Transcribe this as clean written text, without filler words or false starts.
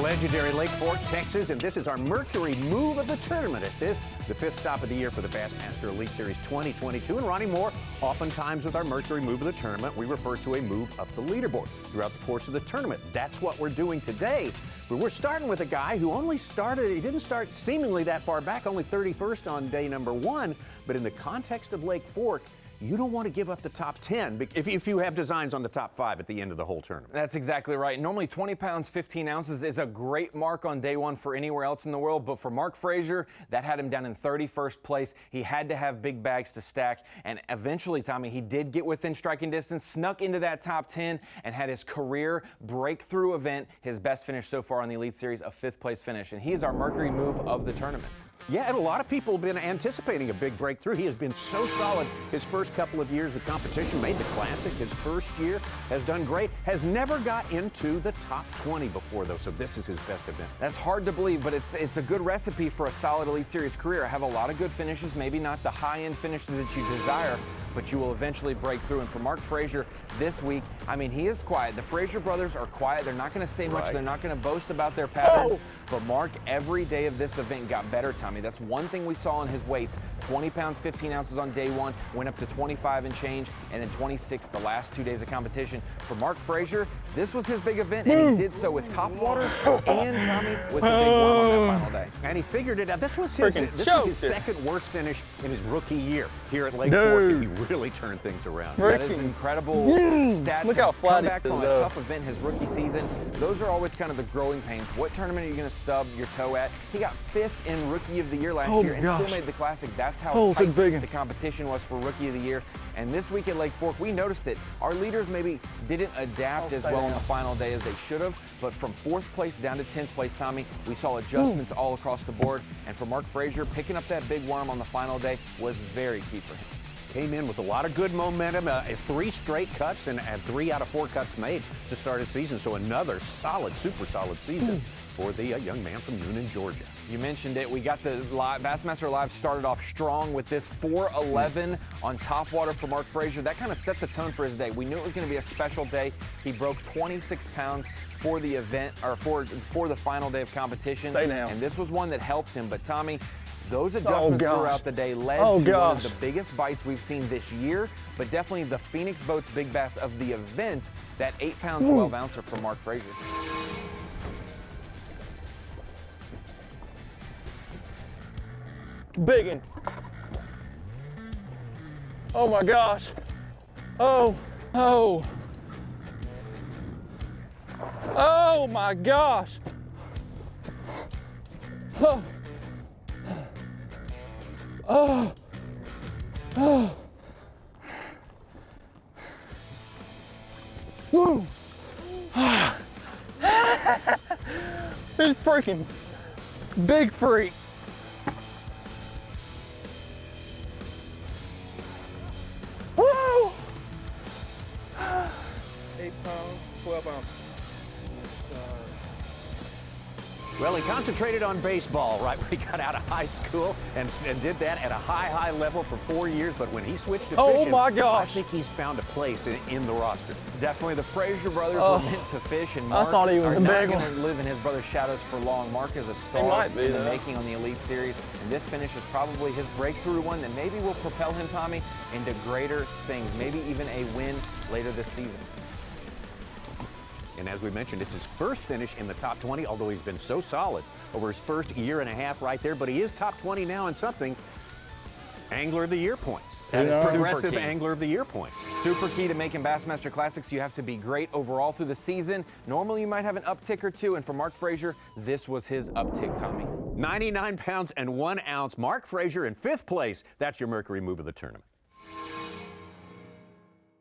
Legendary Lake Fork, Texas, and this is our Mercury Move of the tournament at this, the 5th stop of the year for the Bassmaster Elite Series 2022. And Ronnie Moore, oftentimes with our Mercury Move of the tournament, we refer to a move up the leaderboard throughout the course of the tournament. That's what we're doing today. But we're starting with a guy who he didn't start seemingly that far back, only 31st on day number 1. But in the context of Lake Fork, you don't want to give up the top 10 if you have designs on the top 5 at the end of the whole tournament. That's exactly right. Normally 20 pounds, 15 ounces is a great mark on day 1 for anywhere else in the world, but for Marc Frazier, that had him down in 31st place. He had to have big bags to stack, and eventually, Tommy, he did get within striking distance, snuck into that top 10, and had his career breakthrough event, his best finish so far on the Elite Series, a 5th place finish, and he is our Mercury Move of the tournament. Yeah, and a lot of people have been anticipating a big breakthrough. He has been so solid his first couple of years of competition, made the Classic his first year, has done great, has never got into the top 20 before, though, so this is his best event. That's hard to believe, but it's a good recipe for a solid Elite Series career. I have a lot of good finishes, maybe not the high-end finishes that you desire, but you will eventually break through. And for Marc Frazier this week, I mean, he is quiet. The Frazier brothers are quiet. They're not going to say much. They're not going to boast about their patterns. But Marc, every day of this event got better, Tommy. That's one thing we saw in his weights. 20 pounds, 15 ounces on day 1, went up to 25 and change, and then 26 the last 2 days of competition. For Marc Frazier, this was his big event, and he did so with top water and, Tommy, with the big worm on that final day. And he figured it out. This was his second worst finish in his rookie year here at Lake Fork, and he really turned things around. That is incredible stats. Look how flat come back from a tough event his rookie season. Those are always kind of the growing pains. What tournament are you going to stub your toe at? He got 5th in Rookie of the Year last year and still made the Classic. That's how tight the competition was for Rookie of the Year. And this week at Lake Fork, we noticed it. Our leaders maybe didn't adapt as well on the final day as they should have, but from 4th place down to 10th place, Tommy, we saw adjustments all across the board. And for Marc Frazier, picking up that big worm on the final day was very key for him. Came in with a lot of good momentum, 3 straight cuts and 3 out of 4 cuts made to start his season. So another solid, super solid season for the young man from Noonan, Georgia. You mentioned it. We got the Bassmaster Live started off strong with this 411 on top water for Marc Frazier. That kind of set the tone for his day. We knew it was going to be a special day. He broke 26 pounds for the event, or for the final day of competition. And this was one that helped him. But Tommy, those adjustments throughout the day led to one of the biggest bites we've seen this year, but definitely the Phoenix Boats Big Bass of the event, that 8-pound, 12-ouncer for Marc Frazier. Biggin. Oh my gosh. Oh my gosh. Woo. This freaking big freak. Woo. 8 pounds, 12 ounces. Well, he concentrated on baseball right when he got out of high school and did that at a high level for 4 years. But when he switched to fishing, I think he's found a place in the roster. Definitely, the Frazier brothers were meant to fish, and Marc thought he was are not going to live in his brother's shadows for long. Marc is a star in the making on the Elite Series, and this finish is probably his breakthrough one that maybe will propel him, Tommy, into greater things, maybe even a win later this season. And as we mentioned, it's his first finish in the top 20, although he's been so solid over his first year and a half right there. But he is top 20 now in something. Angler of the Year points. That is progressive Angler of the Year points. Super key to making Bassmaster Classics. You have to be great overall through the season. Normally, you might have an uptick or two, and for Marc Frazier, this was his uptick, Tommy. 99 pounds and 1 ounce. Marc Frazier in 5th place. That's your Mercury Move of the tournament.